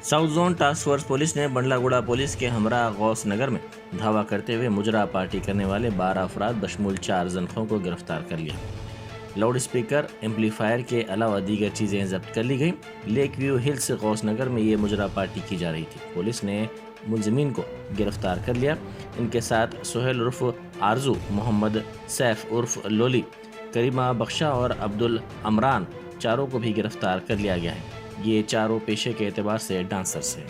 South zone task force police ने Bandlaguda police के हमरा गौस नगर में धावा करते हुए मुजरा पार्टी करने वाले 12 अफराद बशमूल 4 जख्मों को गिरफ्तार कर लिया। लाउड स्पीकर एम्पलीफायर के अलावा दीगर चीज़ें जब्त कर ली गई। लेक व्यू हिल्स गौस नगर में ये मुजरा पार्टी की जा रही थी। पुलिस ने मुलजिमीन को गिरफ्तार कर लिया। इनके साथ सुहेल उर्फ आरजू, मोहम्मद सैफ उर्फ लोली, करीमा बख्शा और अब्दुल अमरान चारों को भी गिरफ्तार कर लिया गया है। ये चारों पेशे के एतबार से डांसर्स हैं।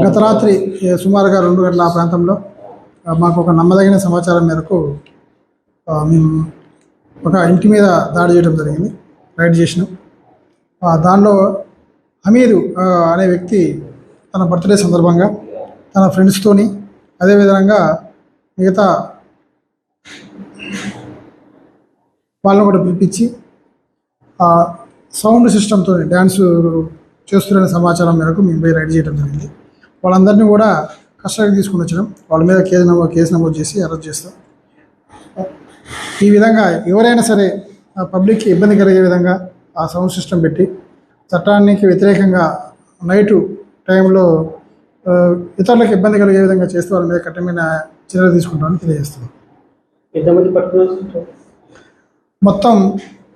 గత రాత్రి సుమారుగా 2 గంటల ఆ ప్రాంతంలో మాకు ఒక నమ్మదగిన సమాచారం మేరకు మేము ఒక ఇంటి మీద దాడి చేయడం జరిగింది, రైడ్ చేసినాం. దానిలో హమీదు అనే వ్యక్తి తన బర్త్డే సందర్భంగా తన ఫ్రెండ్స్తోని అదేవిధంగా మిగతా వాళ్ళని కూడా పిలిపించి సౌండ్ సిస్టమ్తో డ్యాన్స్ చేస్తున్న సమాచారం మేరకు మేము పోయి రైడ్ చేయడం జరిగింది. వాళ్ళందరినీ కూడా కస్టడీకి తీసుకుని వచ్చినాం. వాళ్ళ మీద కేసు నమోదు చేసి అరెస్ట్ చేస్తాం. ఈ విధంగా ఎవరైనా సరే పబ్లిక్కి ఇబ్బంది కలిగే విధంగా ఆ సౌండ్ సిస్టమ్ పెట్టి చట్టానికి వ్యతిరేకంగా నైటు టైంలో ఇతరులకు ఇబ్బంది కలిగే విధంగా చేస్తే వాళ్ళ మీద కఠినమైన చర్యలు తీసుకుంటామని తెలియజేస్తున్నాం. మొత్తం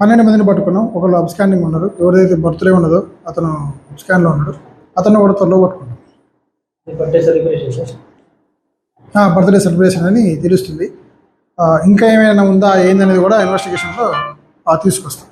12 మందిని పట్టుకున్నాం. ఒకళ్ళు అబ్స్కాండింగ్ ఉన్నారు. ఎవరైతే బర్త్డే ఉన్నదో అతను అబ్స్కాండ్లో ఉన్నాడు. అతను కూడా త్వరలో పట్టుకున్నాం. బర్త్డే సెలబ్రేషన్ అని తెలుస్తుంది. ఇంకా ఏమైనా ఉందా ఏందనేది కూడా ఇన్వెస్టిగేషన్లో తీసుకొస్తాం.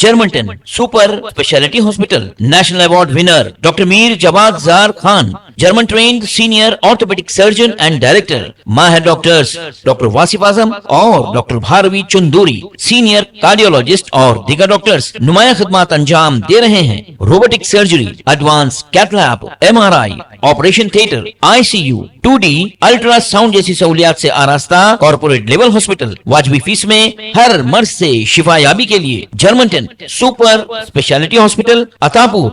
Germanten super speciality hospital national award winner doctor Mir Jawad Zar Khan, German trained senior orthopaedic surgeon and director, माहिर डॉक्टर्स डॉक्टर वासिफ आजम और doctor Bharavi Chunduri, senior cardiologist और दीगर डॉक्टर्स नुमाया खिदमत अंजाम दे रहे हैं। Robotic surgery, advance cath lab, MRI, operation theatre, ICU, 2D ultrasound जैसी सहूलियात से आरास्ता कॉर्पोरेट लेवल हॉस्पिटल। वाजबी फीस में हर मर्ज से शिफायाबी के लिए Germanton super speciality hospital, Attapur.